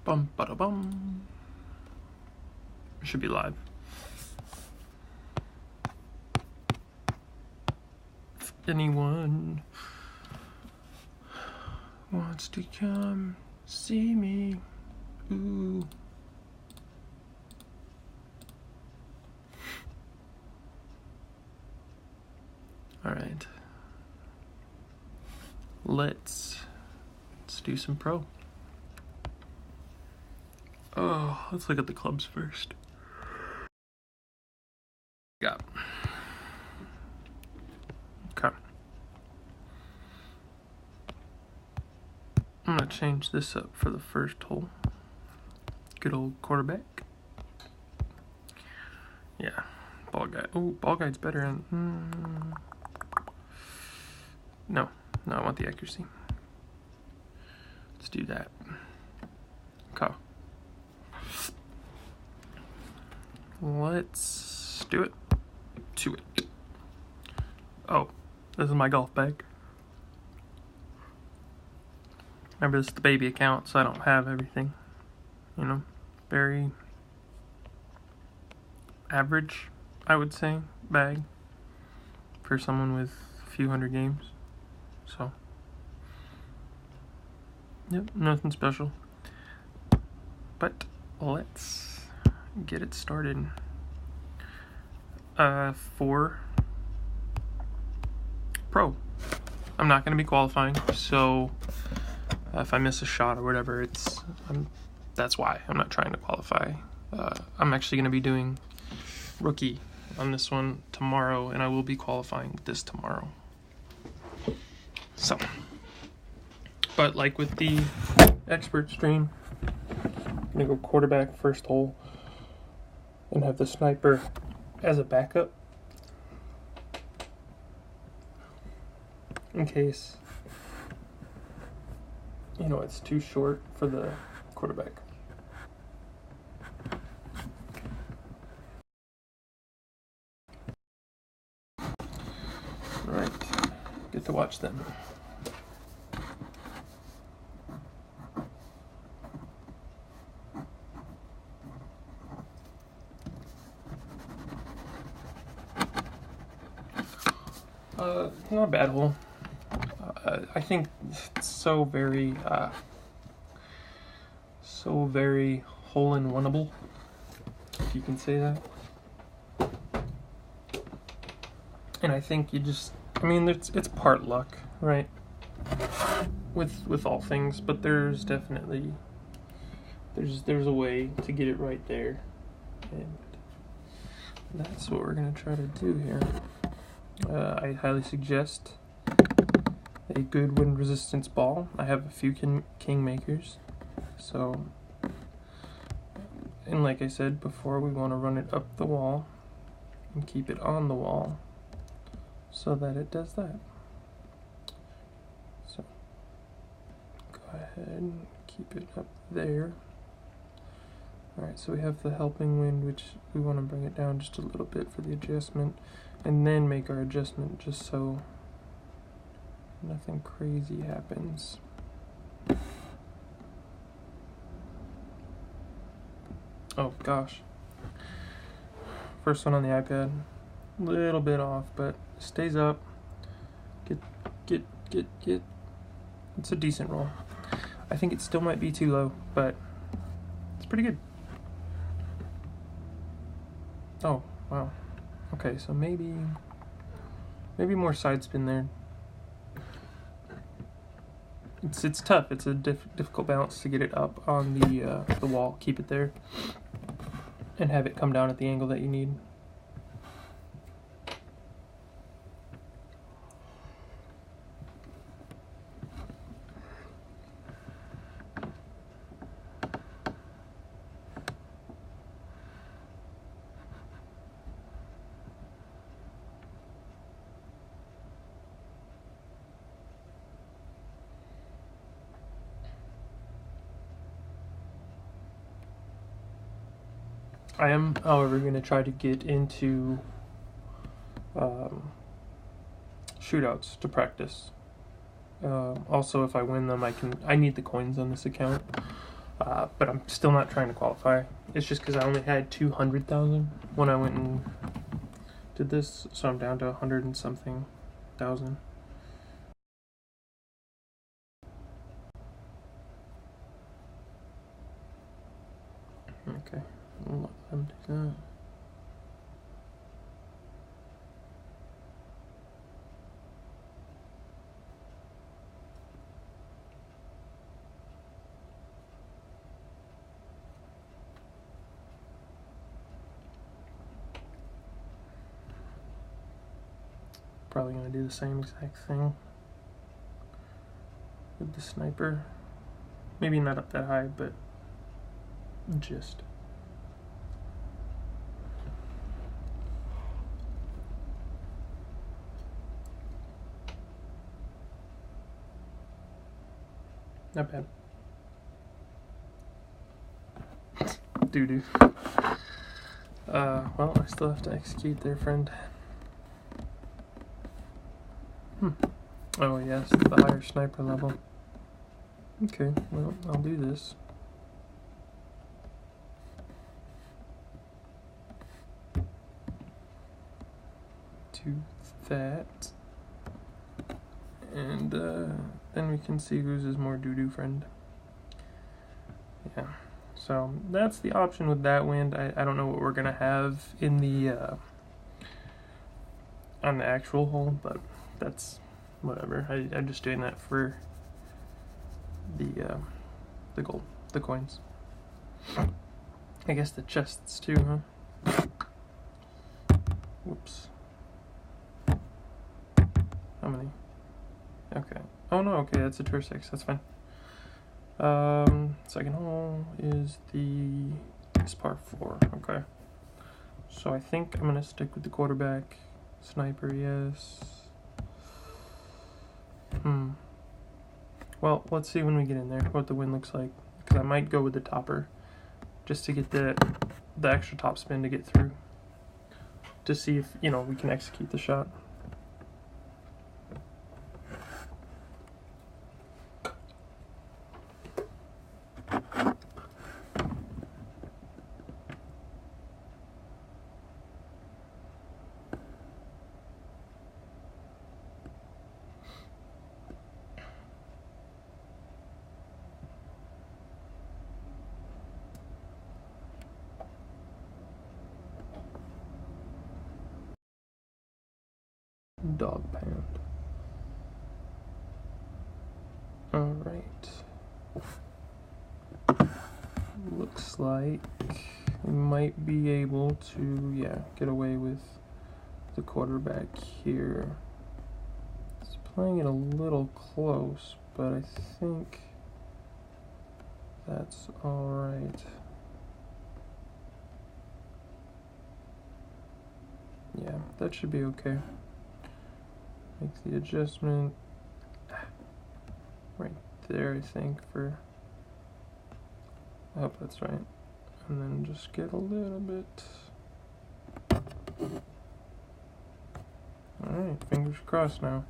Bum bada bum. Should be live. If anyone wants to come see me, ooh. All right. Let's do some pro. Oh, let's look at the clubs first. Yeah. Okay. I'm gonna change this up for the first hole. Good old quarterback. Yeah. Ball guide. Oh, ball guide's better. No, I want the accuracy. Let's do that. Okay. Let's do it. To it. Oh, this is my golf bag. Remember, this is the baby account, so I don't have everything. You know, very average, I would say, bag for someone with a few hundred games. So, yep, nothing special. But let's get it started. 4 pro. I'm not going to be qualifying, so if I miss a shot or whatever, that's why I'm not trying to qualify. I'm actually going to be doing rookie on this one tomorrow, and I will be qualifying this tomorrow. So, but like with the expert stream, I'm going to go quarterback first hole and have the sniper as a backup in case, you know, it's too short for the quarterback. All right, get to watch them. Not a bad hole. I think it's so very hole-in-oneable, if you can say that. And I think it's part luck, right? With all things, but there's definitely there's a way to get it right there, and that's what we're gonna try to do here. I highly suggest a good wind resistance ball. I have a few Kingmakers, so, and like I said before, we want to run it up the wall and keep it on the wall so that it does that. So go ahead and keep it up there. Alright, so we have the helping wind, which we want to bring it down just a little bit for the adjustment, and then make our adjustment just so nothing crazy happens. Oh gosh. First one on the iPad. A little bit off, but stays up. Get. It's a decent roll. I think it still might be too low, but it's pretty good. Oh, wow. Okay, so maybe more side spin there. It's tough. It's a difficult balance to get it up on the wall. Keep it there, and have it come down at the angle that you need. I am, however, going to try to get into shootouts to practice. Also, if I win them, I need the coins on this account. but I'm still not trying to qualify. It's just because I only had 200,000 when I went and did this, so I'm down to 100 and something thousand. Okay, I'll let them do that. Probably going to do the same exact thing with the sniper. Maybe not up that high, but just. Not bad. Doo-doo. Well, I still have to execute there, friend. Oh yes, the higher sniper level. Okay, well, I'll do this. Do that. And then we can see whose is more doo-doo, friend. Yeah, so that's the option with that wind. I don't know what we're gonna have in the on the actual hole, but that's whatever. I'm just doing that for the gold, the coins. I guess the chests too, huh? Whoops. How many? Okay. Oh no, okay, that's a tour 6, that's fine. Second hole is this par 4, okay. So I think I'm gonna stick with the quarterback. Sniper, yes. Well, let's see when we get in there what the wind looks like, because I might go with the topper just to get the extra top spin to get through, to see if, you know, we can execute the shot. Dog pound. Alright. Looks like we might be able to, yeah, get away with the quarterback here. It's playing it a little close, but I think that's alright. Yeah, that should be okay. Make the adjustment right there, I think, for, I hope that's right. And then just get a little bit. Alright, fingers crossed now.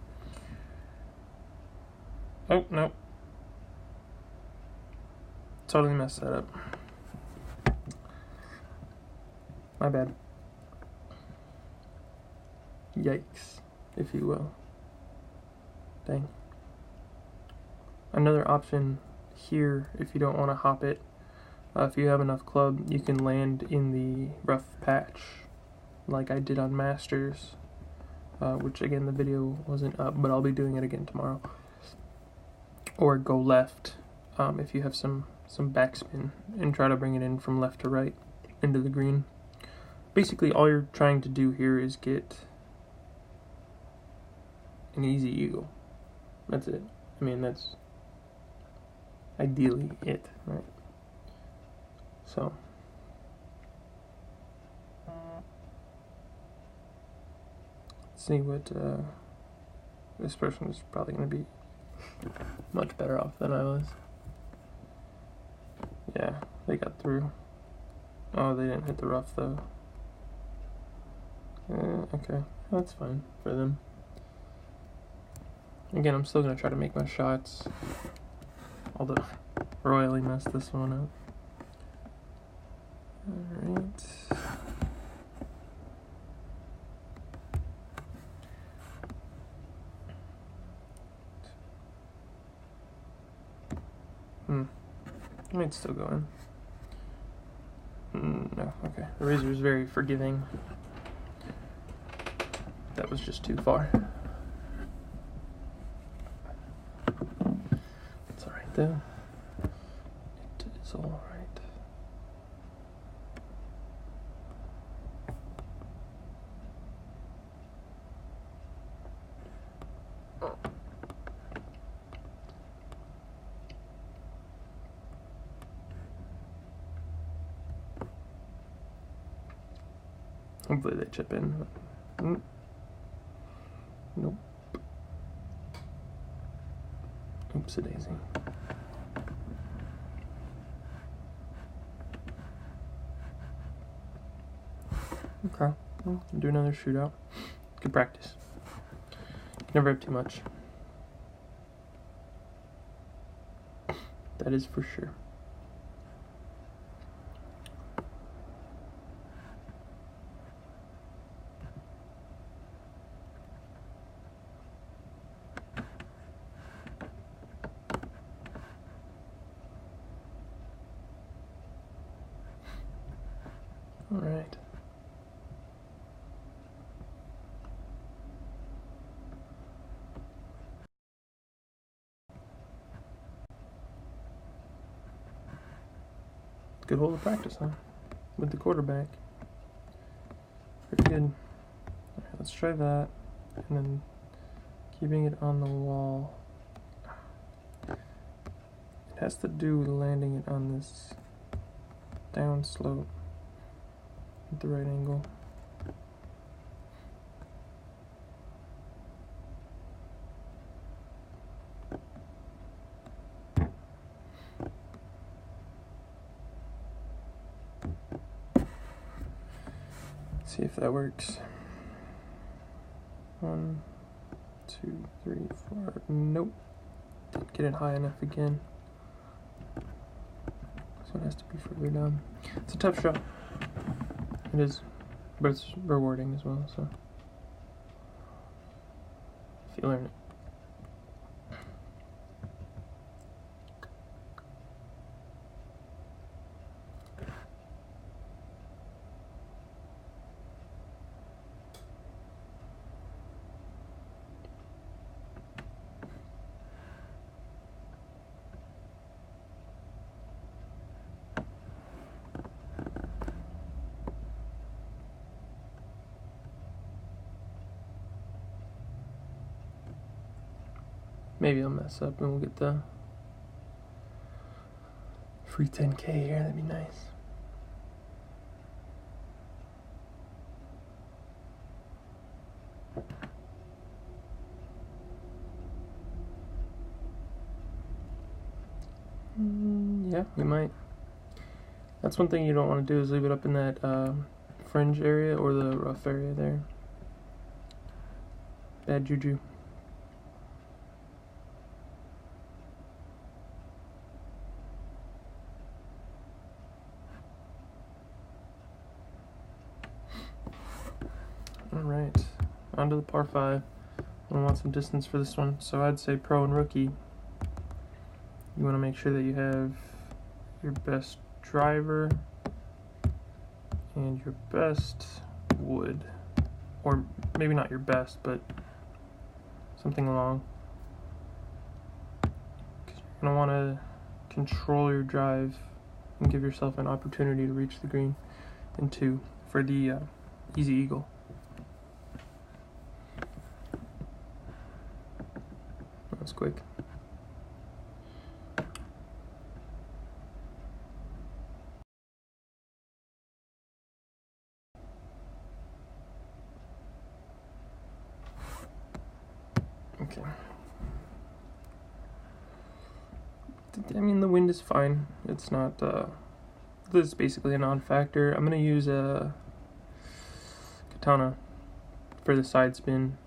Oh, no. Totally messed that up. My bad. Yikes, if you will. Dang. Another option here, if you don't want to hop it, if you have enough club, you can land in the rough patch, like I did on Masters, which again the video wasn't up, but I'll be doing it again tomorrow. Or go left, if you have some backspin, and try to bring it in from left to right into the green. Basically, all you're trying to do here is get an easy eagle. That's it. I mean, that's ideally it, right? So let's see what this person is probably going to be much better off than I was. Yeah, they got through. Oh, they didn't hit the rough though. Okay, that's fine for them. Again, I'm still going to try to make my shots. although royally messed this one up. Alright. I might still go in. No, okay. The razor is very forgiving. That was just too far. It's alright though. It is alright. Hopefully they chip in. Nope. Oopsie daisy. Okay. Well, do another shootout. Good practice. Never have too much. That is for sure. All right. Good hole of practice, huh? With the quarterback. Pretty good. All right, let's try that. And then keeping it on the wall. It has to do with landing it on this down slope at the right angle. See if that works. 1, 2, 3, 4. Nope. Didn't get it high enough again. So it has to be further down. It's a tough shot. It is, but it's rewarding as well, so if you learn it. Maybe I'll mess up and we'll get the free 10K here. That'd be nice. Yeah, we might. That's one thing you don't want to do is leave it up in that fringe area or the rough area there. Bad juju. Alright, on to the par 5. I want some distance for this one, so I'd say pro and rookie. You want to make sure that you have your best driver and your best wood. Or maybe not your best, but something along. Because you're going to want to control your drive and give yourself an opportunity to reach the green in 2 for the easy eagle. That's quick. Okay. I mean, the wind is fine. It's not, this is basically a non-factor. I'm going to use a katana for the side spin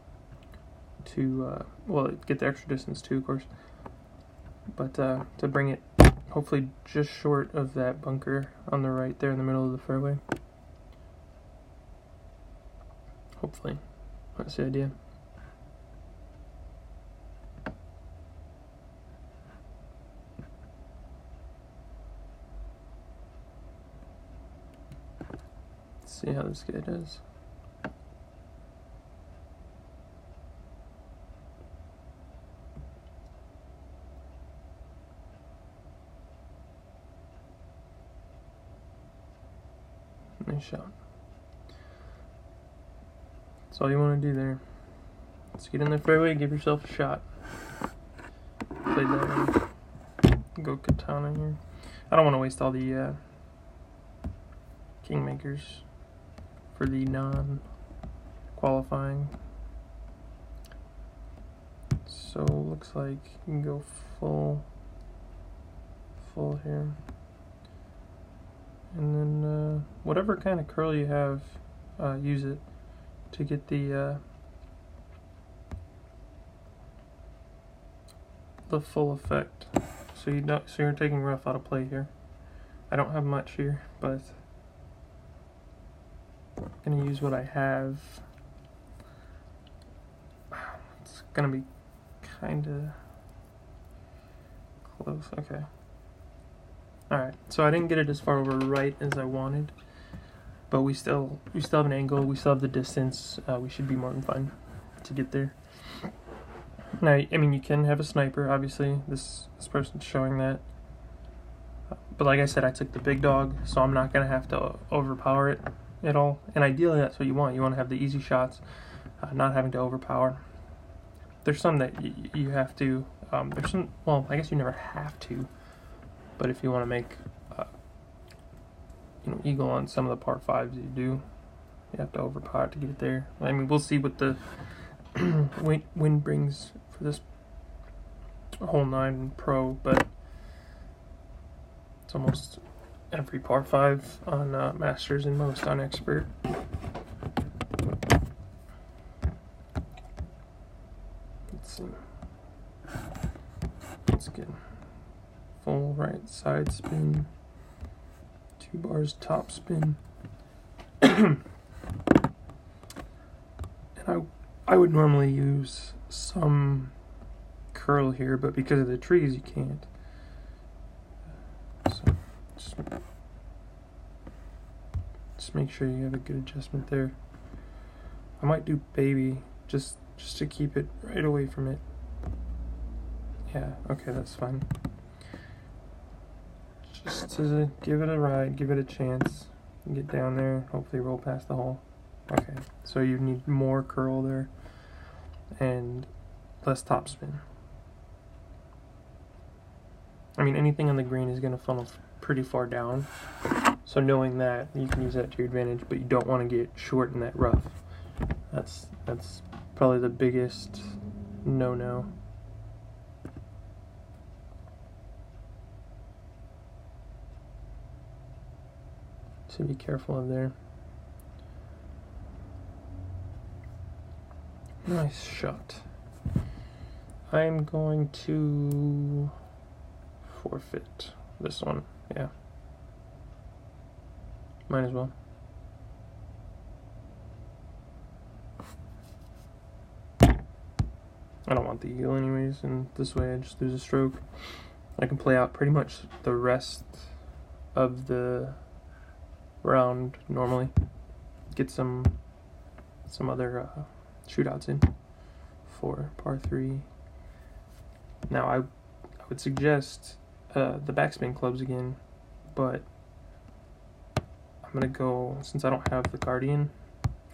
to, well, get the extra distance too, of course. but to bring it hopefully just short of that bunker on the right there in the middle of the fairway. Hopefully, that's the idea. Let's see how this guy does. Nice shot. That's all you want to do there. Let's get in the fairway, give yourself a shot. Played that one. Go katana here. I don't want to waste all the kingmakers for the non-qualifying. So looks like you can go full here. And then whatever kind of curl you have, use it to get the full effect. So you're taking rough out of play here. I don't have much here, but I'm gonna use what I have. It's gonna be kinda close. Okay. Alright, so I didn't get it as far over right as I wanted, but we still have an angle, we still have the distance, we should be more than fine to get there. Now, I mean, you can have a sniper, obviously, this person's showing that, but like I said, I took the big dog, so I'm not going to have to overpower it at all, and ideally that's what you want to have the easy shots, not having to overpower. There's some that you have to, there's some, well, I guess you never have to, but if you want to make, eagle on some of the par 5s, you have to overpower it to get it there. I mean, we'll see what the wind brings for this hole 9 pro, but it's almost every par 5 on Masters and most on Expert. Let's see. Let's get full right side spin, 2 bars top spin. And I would normally use some curl here, but because of the trees you can't. So just make sure you have a good adjustment there. I might do baby just to keep it right away from it. Yeah, okay, that's fine. Just to give it a ride, give it a chance, get down there, hopefully roll past the hole. Okay, so you need more curl there and less topspin. I mean, anything on the green is going to funnel pretty far down, so knowing that, you can use that to your advantage, but you don't want to get short in that rough. That's probably the biggest no-no. So be careful of there. Nice shot. I'm going to forfeit this one. Yeah. Might as well. I don't want the eagle anyways, and this way I just lose a stroke. I can play out pretty much the rest of the round normally. Get some other shootouts in for par 3. Now I would suggest the backspin clubs again, but I'm gonna go, since I don't have the Guardian,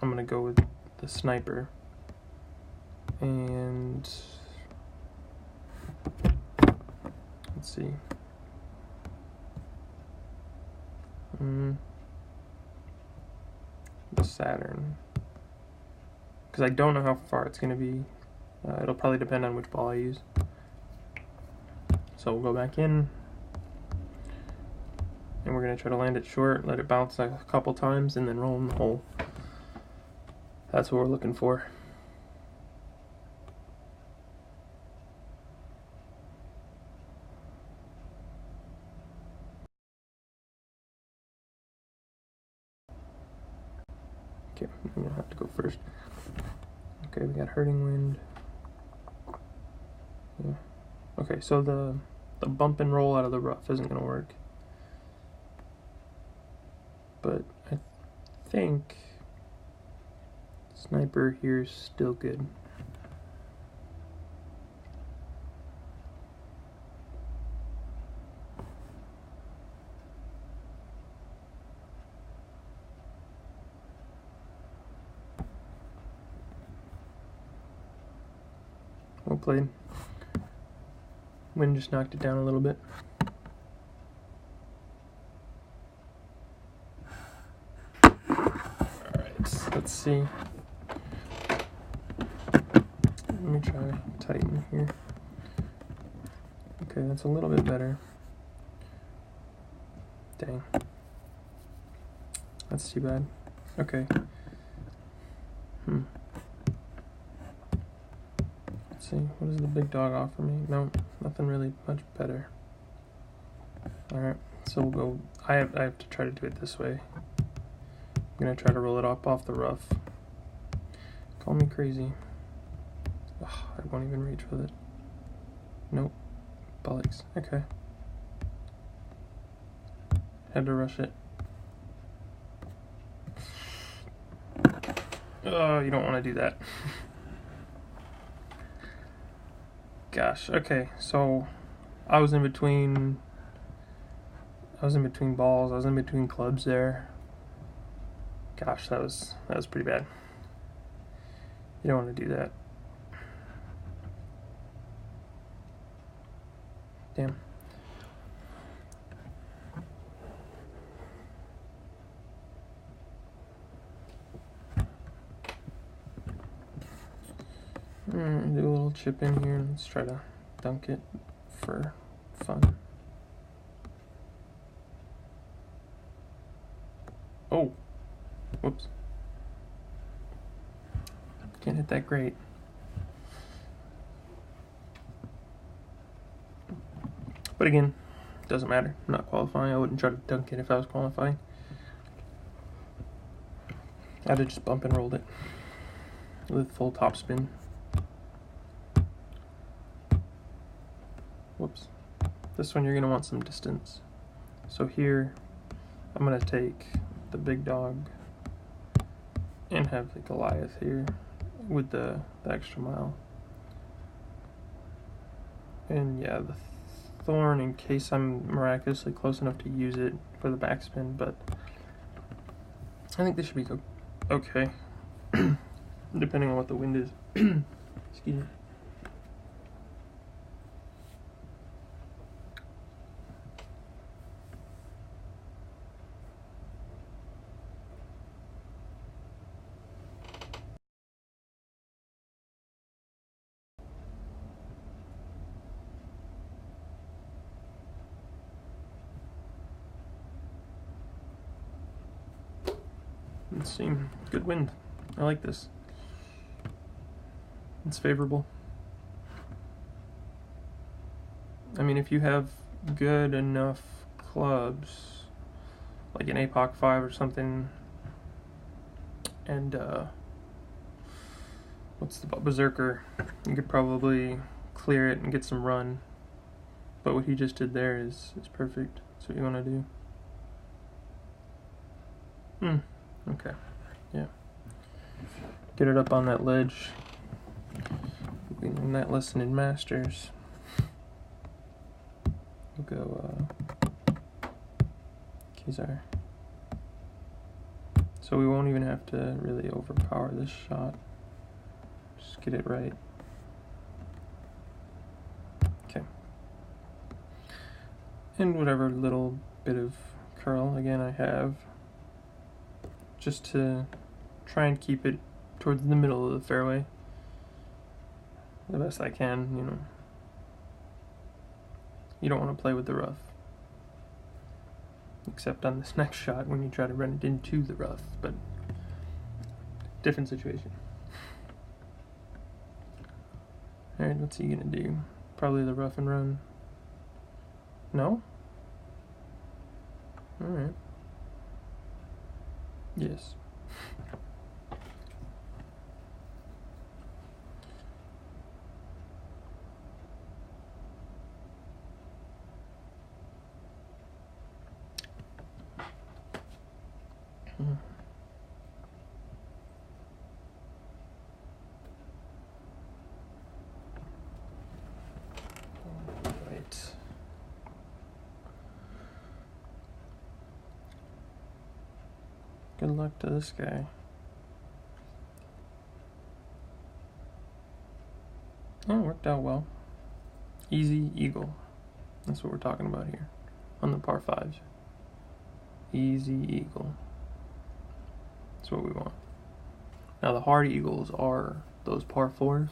I'm gonna go with the sniper. And let's see. The Saturn, because I don't know how far it's going to be. It'll probably depend on which ball I use. So we'll go back in, and we're going to try to land it short, let it bounce a couple times, and then roll in the hole. That's what we're looking for. Okay, I'm gonna have to go first. Okay, we got hurting wind. Yeah. Okay, so the bump and roll out of the rough isn't gonna work. But I think sniper here is still good. Well played. Wind just knocked it down a little bit. Alright, let's see. Let me try to tighten here. Okay, that's a little bit better. Dang. That's too bad. Okay. Let's see, what does the big dog offer me? No, nothing really much better. Alright, so we'll go. I have to try to do it this way. I'm gonna try to roll it off the rough. Call me crazy. Ugh, I won't even reach with it. Nope. Bollocks. Okay. Had to rush it. Oh, you don't want to do that. Gosh. Okay. So I was in between balls. I was in between clubs there. Gosh, that was pretty bad. You don't want to do that. Damn. Do a little chip in here. Let's try to dunk it for fun. Oh, whoops. Can't hit that great. But again, doesn't matter. I'm not qualifying. I wouldn't try to dunk it if I was qualifying. I'd have just bump and rolled it with full topspin. Whoops. This one you're going to want some distance. So here, I'm going to take the big dog and have the Goliath here with the extra mile. And yeah, the thorn in case I'm miraculously close enough to use it for the backspin, but I think this should be okay, depending on what the wind is. Excuse me. Let's see, good wind. I like this. It's favorable. I mean, if you have good enough clubs, like an APOC 5 or something, and what's the Berserker, you could probably clear it and get some run. But what he just did there is perfect. That's what you want to do. Okay, yeah. Get it up on that ledge. We learned that lesson in Masters. We'll go Kizar. So we won't even have to really overpower this shot. Just get it right. Okay. And whatever little bit of curl, again, I have, just to try and keep it towards the middle of the fairway the best I can, you know. You don't want to play with the rough, except on this next shot when you try to run it into the rough, but different situation. Alright, what's he gonna do? Probably the rough and run. No? Alright. Yes. Good luck to this guy. Oh, it worked out well. Easy eagle. That's what we're talking about here on the par 5s. Easy eagle. That's what we want. Now the hard eagles are those par 4s.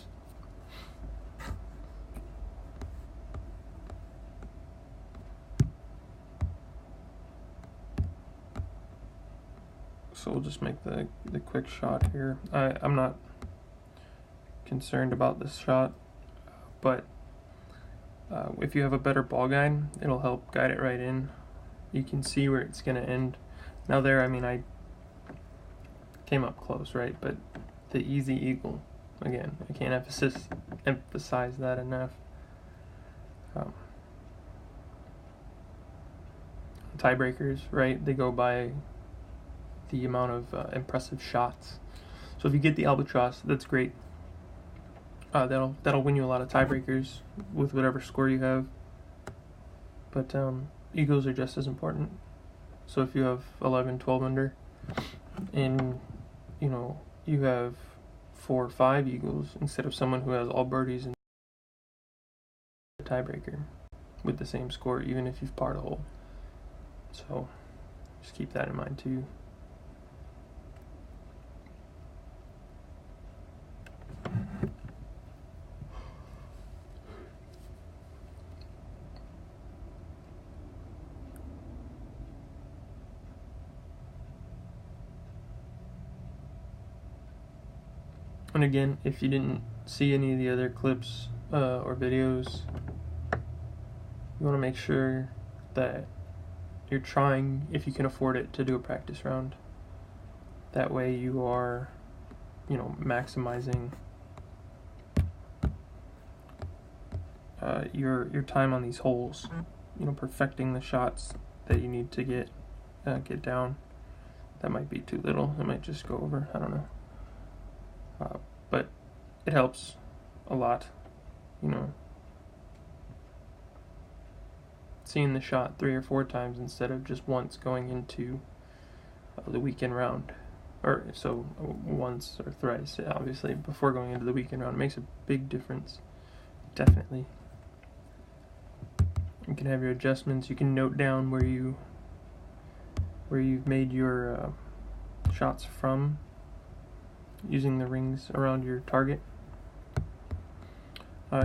So we'll just make the quick shot here. I'm not concerned about this shot, but if you have a better ball guide, it'll help guide it right in. You can see where it's gonna end. Now there, I mean, I came up close, right? But the easy eagle, again, I can't emphasize that enough. Tiebreakers, right? They go by the amount of impressive shots. So if you get the albatross, that's great. That'll win you a lot of tiebreakers with whatever score you have. But eagles are just as important. So if you have 11, 12 under, and you have 4 or 5 eagles instead of someone who has all birdies and a tiebreaker with the same score, even if you've parred a hole. So just keep that in mind too. And again, if you didn't see any of the other clips or videos, you want to make sure that you're trying, if you can afford it, to do a practice round. That way you are, maximizing your time on these holes. Perfecting the shots that you need to get down. That might be too little. It might just go over. I don't know. But it helps a lot, seeing the shot 3 or 4 times instead of just once going into the weekend round, or so once or thrice, obviously, before going into the weekend round. It makes a big difference, definitely. You can have your adjustments. You can note down where you've made your shots from, using the rings around your target.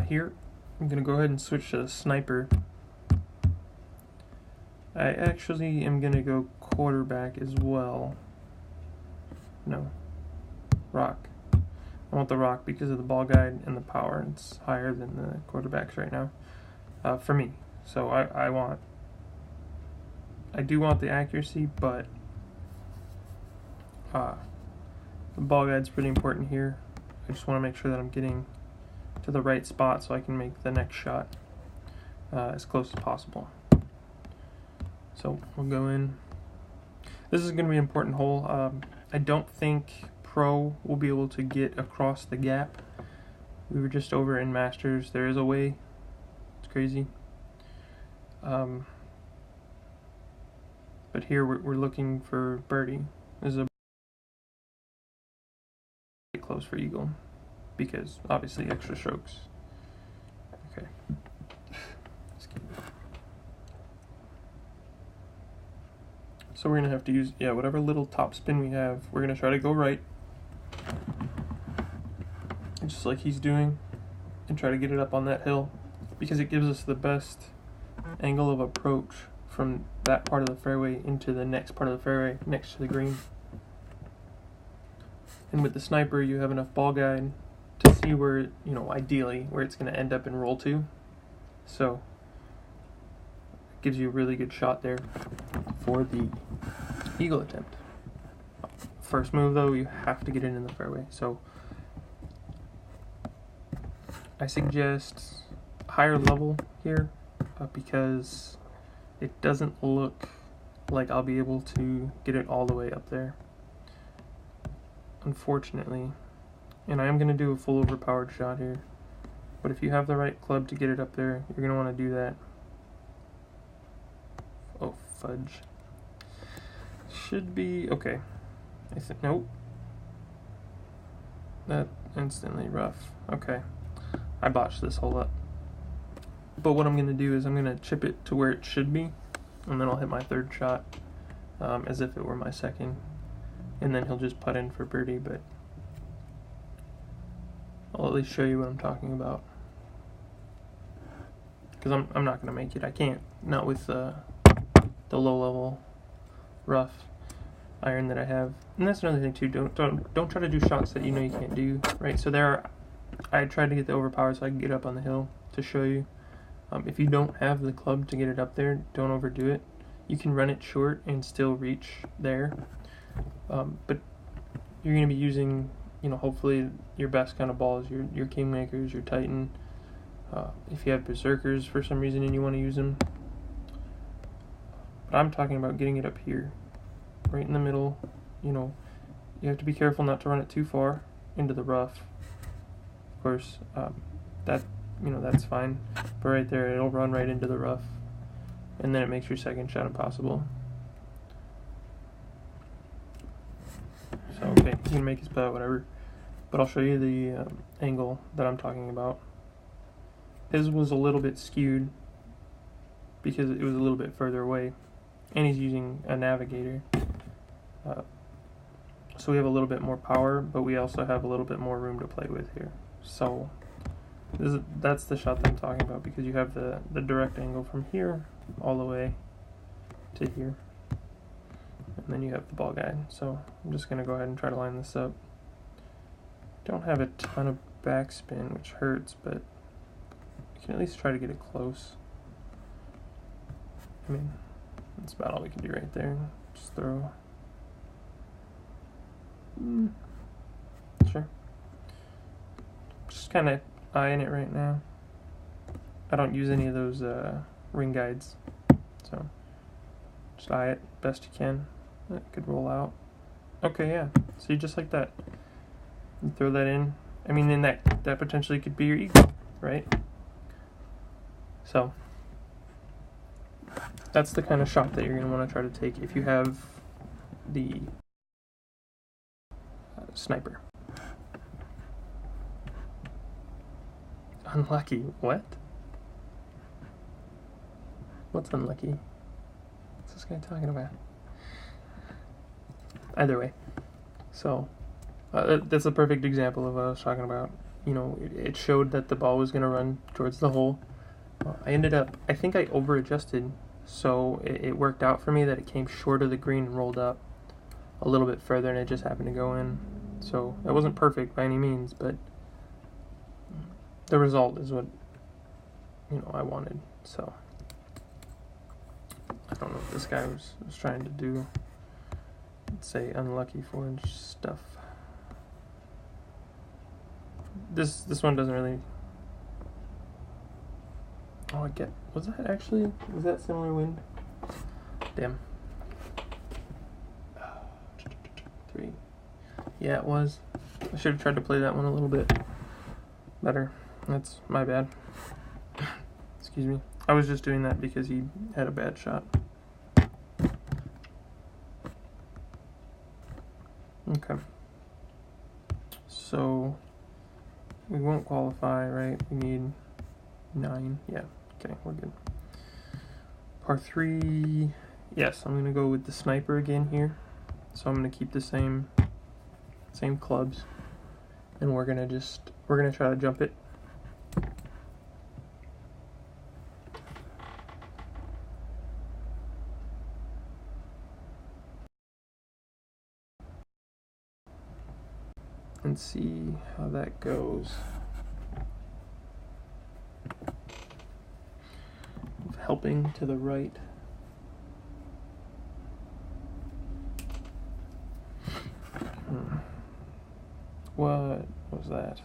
Here, I'm going to go ahead and switch to the sniper. I actually am going to go quarterback as well. No, rock. I want the rock because of the ball guide and the power. It's higher than the quarterbacks right now, for me. So I do want the accuracy, but the ball guide's pretty important here. I just want to make sure that I'm getting to the right spot so I can make the next shot as close as possible. So we'll go in. This is going to be an important hole. I don't think Pro will be able to get across the gap. We were just over in Masters. There is a way. It's crazy. But here we're looking for birdie. This is a close for eagle because obviously extra strokes. Okay. So we're gonna have to use whatever little top spin we have. We're gonna try to go right, just like he's doing, and try to get it up on that hill because it gives us the best angle of approach from that part of the fairway into the next part of the fairway next to the green. And with the sniper, you have enough ball guide to see where, ideally where it's going to end up and roll to. So it gives you a really good shot there for the eagle attempt. First move though, you have to get it in the fairway. So I suggest higher level here because it doesn't look like I'll be able to get it all the way up there, unfortunately. And I am going to do a full overpowered shot here, but if you have the right club to get it up there, you're going to want to do that. Oh, fudge. Should be okay. I think, nope. That instantly rough. Okay. I botched this hole up. But what I'm going to do is I'm going to chip it to where it should be, and then I'll hit my third shot as if it were my second. And then he'll just putt in for birdie, but I'll at least show you what I'm talking about. Because I'm not going to make it. I can't. Not with the low-level rough iron that I have. And that's another thing too. Don't try to do shots that you know you can't do. Right. So I tried to get the overpower so I can get up on the hill to show you. If you don't have the club to get it up there, don't overdo it. You can run it short and still reach there. But you're going to be using, hopefully your best kind of balls, your Kingmakers, your Titan. If you have Berserkers for some reason and you want to use them. But I'm talking about getting it up here, right in the middle. You have to be careful not to run it too far into the rough. Of course, that's fine. But right there, it'll run right into the rough. And then it makes your second shot impossible. So, okay, you can make his putt, whatever. But I'll show you the angle that I'm talking about. His was a little bit skewed because it was a little bit further away. And he's using a navigator. So we have a little bit more power, but we also have a little bit more room to play with here. So that's the shot that I'm talking about, because you have the direct angle from here all the way to here. And then you have the ball guide. So I'm just going to go ahead and try to line this up. Don't have a ton of backspin, which hurts, but you can at least try to get it close. I mean, that's about all we can do right there. Just throw. Sure. Just kind of eyeing it right now. I don't use any of those ring guides, so just eye it best you can. That could roll out. Okay, yeah. See, just like that. You throw that in. I mean, then that potentially could be your eagle, right? So that's the kind of shot that you're going to want to try to take if you have the sniper. Unlucky. What? What's unlucky? What's this guy talking about? Either way. So that's a perfect example of what I was talking about. It showed that the ball was going to run towards the hole. I think I over-adjusted, so it worked out for me that it came short of the green and rolled up a little bit further, and it just happened to go in. So it wasn't perfect by any means, but the result is what I wanted. So I don't know what this guy was trying to do. Let's say unlucky for and stuff. This one doesn't really. Oh, was that similar wind? Damn. 3. Yeah, it was. I should have tried to play that one a little bit better. That's my bad. Excuse me. I was just doing that because he had a bad shot. Okay. So we won't qualify, right? We need 9. Yeah. Okay, we're good. Par 3. Yes, I'm gonna go with the sniper again here. So I'm gonna keep the same clubs, and we're gonna try to jump it. And see how that goes. Helping to the right. What was that?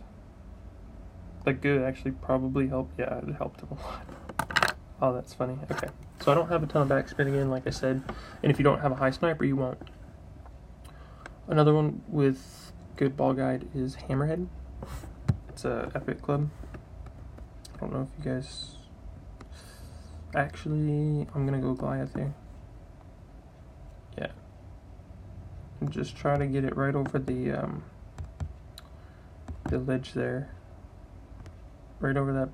That good actually probably helped. Yeah, it helped him a lot. Oh, that's funny. Okay. So I don't have a ton of backspin again, like I said. And if you don't have a high sniper, you won't. Another one with good ball guide is Hammerhead. It's a epic club. I don't know if you guys... Actually, I'm going to go Goliath here. Yeah. and just try to get it right over the ledge there, right over that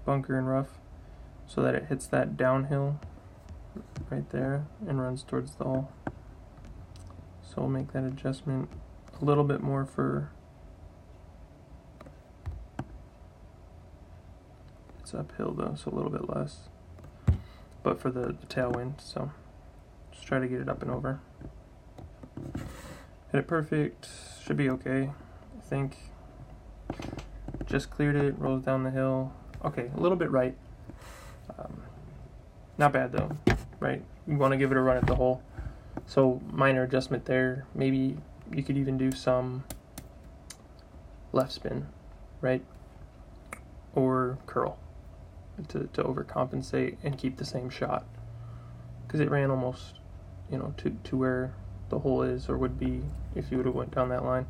bunker and rough, so that it hits that downhill right there and runs towards the hole. So we'll make that adjustment a little bit more for, it's uphill though, so a little bit less, but for the tailwind, so just try to get it up and over. Hit it perfect, should be okay, I think. Just cleared it, rolls down the hill. Okay, a little bit right. Not bad though, right? You want to give it a run at the hole. So minor adjustment there. Maybe you could even do some left spin, right? Or curl to overcompensate and keep the same shot. Because it ran almost, you know, to where the hole is or would be if you would have went down that line.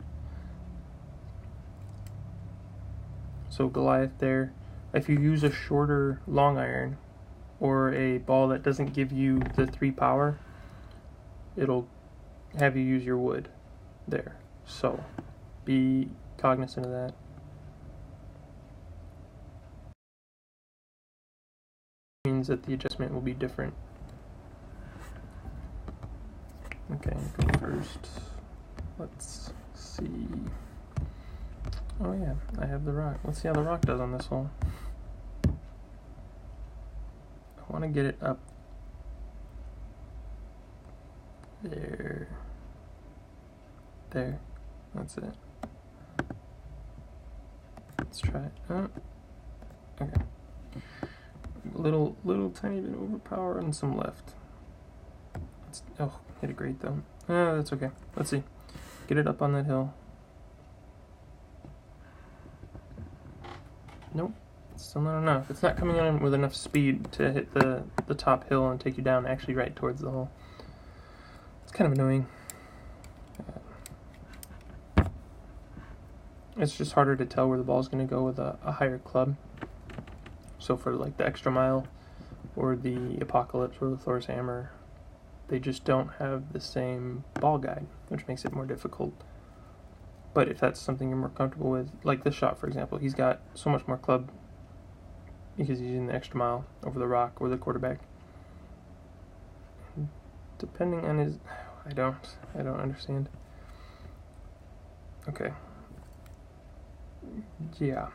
So Goliath there. If you use a shorter long iron or a ball that doesn't give you the 3 power, it'll have you use your wood there. So be cognizant of that. Means that the adjustment will be different. Okay, go first. Let's see. Oh yeah, I have the rock. Let's see how the rock does on this hole. I want to get it up there. There. That's it. Let's try it. Oh. Okay. Little tiny bit overpower and some left. Oh, hit it great though. That's okay. Let's see. Get it up on that hill. Nope, still not enough. It's not coming on with enough speed to hit the top hill and take you down actually right towards the hole. It's kind of annoying. It's just harder to tell where the ball's going to go with a higher club. So for like the extra mile or the Apocalypse or the Thor's Hammer, they just don't have the same ball guide, which makes it more difficult. But if that's something you're more comfortable with, like this shot for example, he's got so much more club because he's using the extra mile over the rock or the quarterback. Depending on his, I don't understand. Okay. Yeah.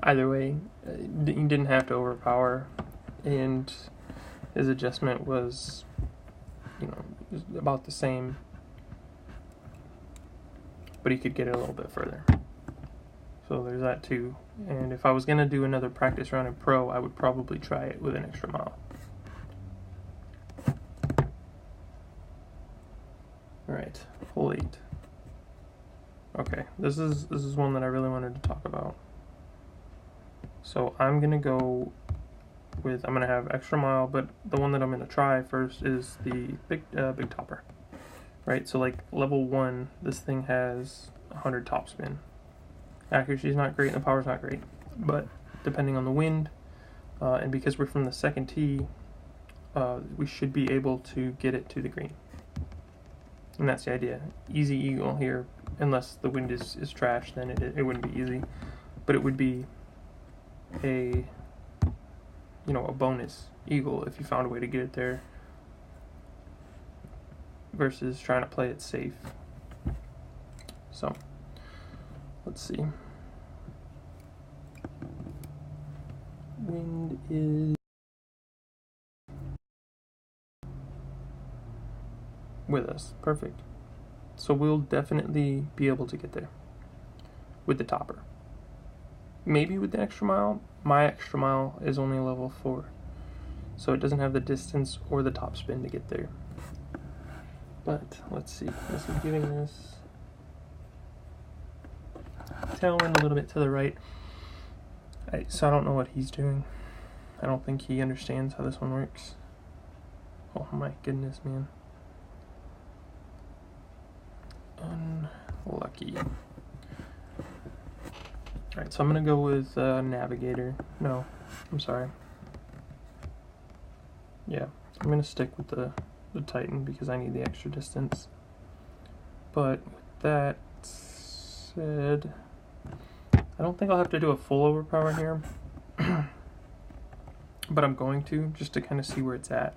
Either way, you didn't have to overpower, and his adjustment was, you know, about the same, but he could get it a little bit further. So there's that too. And if I was going to do another practice round in pro, I would probably try it with an extra mile. Alright, hole 8. Okay, this is one that I really wanted to talk about. So I'm going to go with, I'm going to have extra mile, but the one that I'm going to try first is the big topper. Right, so like level 1, this thing has 100 topspin. Accuracy is not great and the power's not great, but depending on the wind, and because we're from the second tee, we should be able to get it to the green. And that's the idea. Easy eagle here, unless the wind is trash, then it wouldn't be easy, but it would be a, you know, a bonus eagle if you found a way to get it there, versus trying to play it safe. So let's see. Wind is with us. Perfect. So we'll definitely be able to get there with the topper. Maybe with the extra mile. My extra mile is only level 4, so it doesn't have the distance or the top spin to get there. But let's see. This is giving this tailwind a little bit to the right. So I don't know what he's doing. I don't think he understands how this one works. Oh my goodness, man. Unlucky. Alright, so I'm going to go with Navigator. No, I'm sorry. Yeah, I'm going to stick with the the Titan because I need the extra distance. But with that said, I don't think I'll have to do a full overpower here, but I'm going to, just to kind of see where it's at.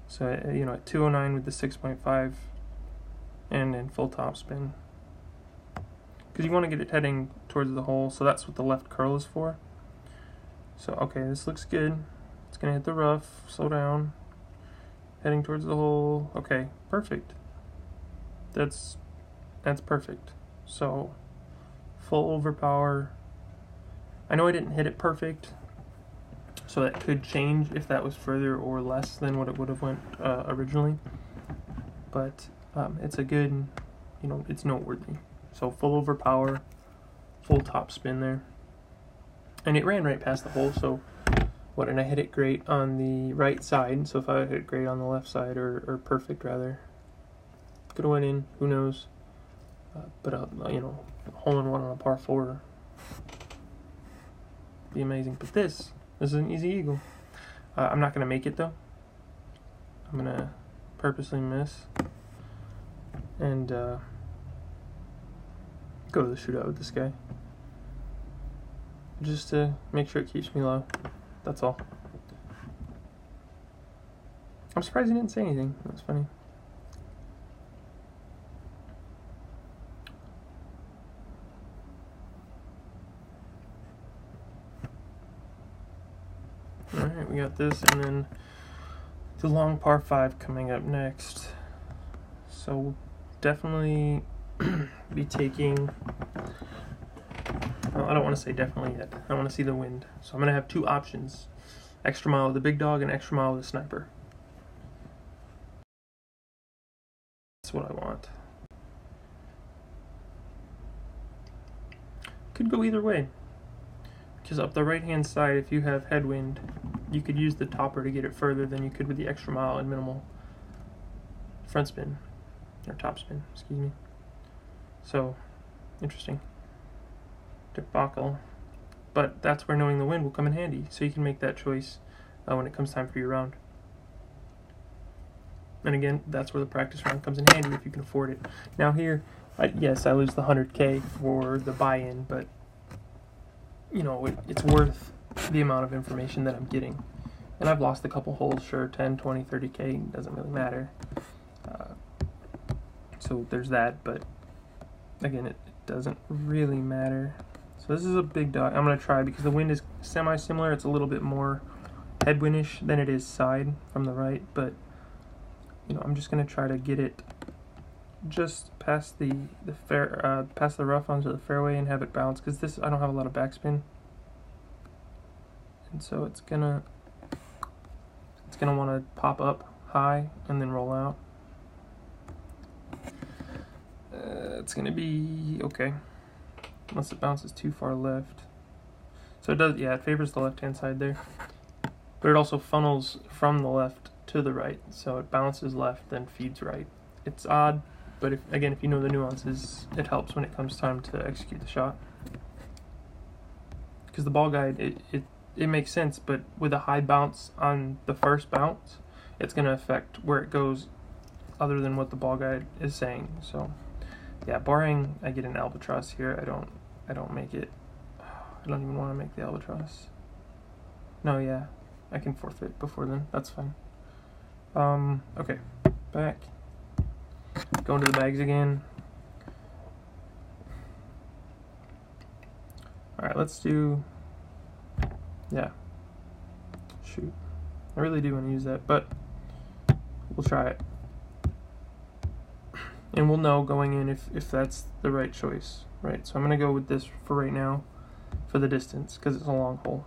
So, you know, at 209 with the 6.5 and in full topspin. Because you want to get it heading towards the hole, so that's what the left curl is for. So, okay, this looks good. It's going to hit the rough, slow down, heading towards the hole. Okay, perfect. That's perfect. So, full overpower. I know I didn't hit it perfect, so that could change if that was further or less than what it would have went originally. But it's a good, you know, it's noteworthy. So full overpower, full top spin there. And it ran right past the hole, so what, and I hit it great on the right side, so if I hit it great on the left side, or perfect rather, could have went in, who knows. But you know, hole in one on a par 4 be amazing. But this is an easy eagle. I'm not going to make it though. I'm going to purposely miss and go to the shootout with this guy, just to make sure it keeps me low. That's all. I'm surprised he didn't say anything. That's funny. Alright, we got this, and then the long par 5 coming up next. So we'll definitely be taking, well, I don't want to say definitely yet. I want to see the wind. So I'm going to have two options. Extra mile with the big dog and extra mile with the sniper. That's what I want. Could go either way. Because up the right hand side, if you have headwind, you could use the topper to get it further than you could with the extra mile and minimal front spin, or top spin, excuse me. So, interesting debacle. But that's where knowing the wind will come in handy, so you can make that choice when it comes time for your round. And again, that's where the practice round comes in handy if you can afford it. Now here, yes, I lose the 100K for the buy-in, but you know, it's worth the amount of information that I'm getting. And I've lost a couple holes, sure, 10, 20, 30K, doesn't really matter. So there's that, but again, it doesn't really matter. So this is a big dog. I'm going to try, because the wind is semi-similar. It's a little bit more headwindish than it is side from the right, but you know, I'm just going to try to get it just past the past the rough onto the fairway and have it bounce, because this, I don't have a lot of backspin, and so it's gonna want to pop up high and then roll out. It's gonna be okay unless it bounces too far left. So it does, yeah, it favors the left hand side there, but it also funnels from the left to the right, so it bounces left then feeds right. It's odd, but if you know the nuances, it helps when it comes time to execute the shot. Because the ball guide, it makes sense, but with a high bounce on the first bounce, it's going to affect where it goes other than what the ball guide is saying. So yeah, barring I get an albatross here, I don't make it. I don't even want to make the albatross. No, yeah, I can forfeit before then. That's fine. Okay, back. Go into the bags again. Alright, let's do, yeah, shoot. I really do want to use that, but we'll try it. And we'll know going in if that's the right choice, right? So I'm going to go with this for right now, for the distance, because it's a long hole.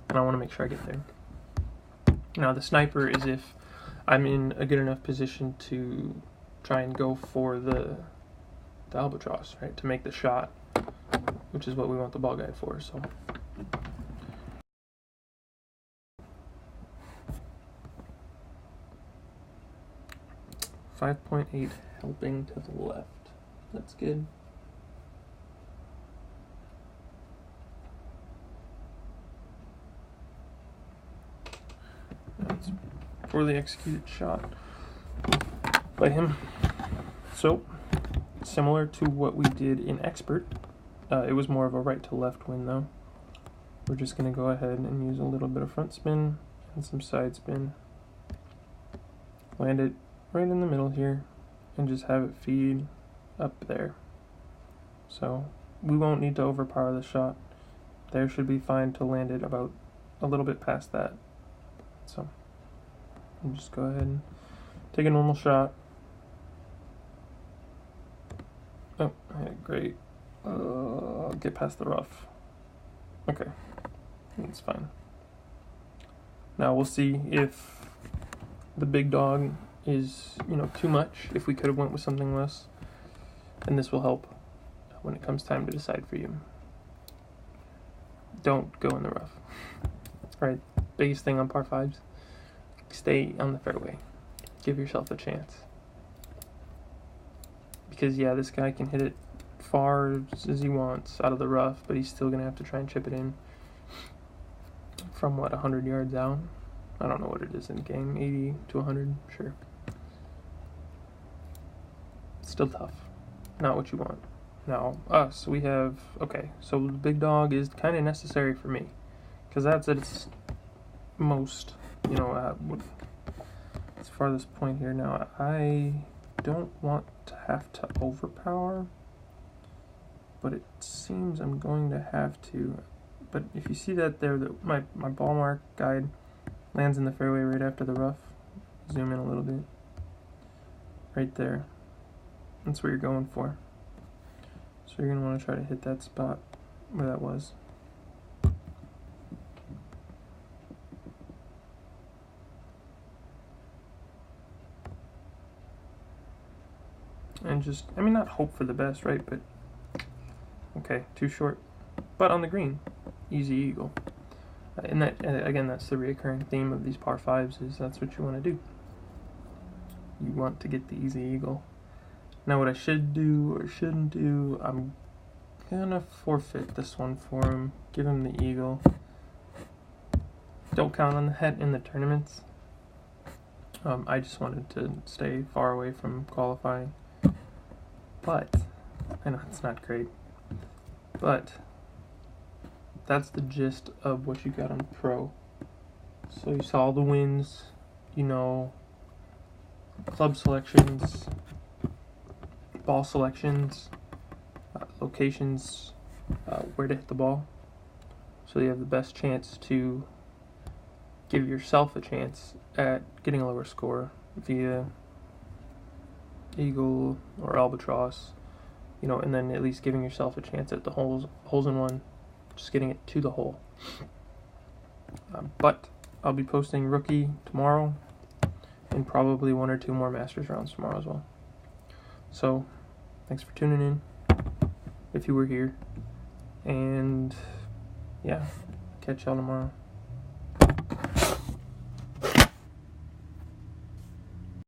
And I want to make sure I get there. Now the sniper is if I'm in a good enough position to try and go for the albatross, right, to make the shot, which is what we want the ball guide for. So 5.8 helping to the left. That's good. That's poorly executed shot. by him. So, similar to what we did in Expert, it was more of a right to left wind though. We're just going to go ahead and use a little bit of front spin and some side spin. Land it right in the middle here and just have it feed up there. So we won't need to overpower the shot. There should be fine to land it about a little bit past that. So I'll just go ahead and take a normal shot. Oh, yeah, great. Get past the rough. Okay, that's fine. Now we'll see if the big dog is, too much, if we could have went with something less. And this will help when it comes time to decide for you. Don't go in the rough. Right, biggest thing on par 5s, stay on the fairway. Give yourself a chance. Because yeah, this guy can hit it far as he wants out of the rough, but he's still gonna have to try and chip it in from 100 yards out. I don't know what it is in the game, 80 to 100, sure. Still tough, not what you want. Now us, we have, okay, so the big dog is kind of necessary for me, because that's at its most, its farthest point here. Now I don't want to have to overpower, but it seems I'm going to have to. But if you see that there, my ball mark guide lands in the fairway right after the rough. Zoom in a little bit. Right there. That's what you're going for. So you're going to want to try to hit that spot where that was. And just, not hope for the best, right? But, okay, too short. But on the green, easy eagle. And that, again, that's the reoccurring theme of these par 5s, is that's what you want to do. You want to get the easy eagle. Now what I should do or shouldn't do, I'm gonna forfeit this one for him. Give him the eagle. Don't count on that in the tournaments. I just wanted to stay far away from qualifying. But, I know it's not great, but that's the gist of what you got on Pro. So you saw the wins, club selections, ball selections, locations, where to hit the ball. So you have the best chance to give yourself a chance at getting a lower score via eagle or albatross, and then at least giving yourself a chance at the holes in one, just getting it to the hole. But I'll be posting rookie tomorrow and probably 1 or 2 more Masters rounds tomorrow as well. So thanks for tuning in if you were here, and yeah, catch y'all tomorrow.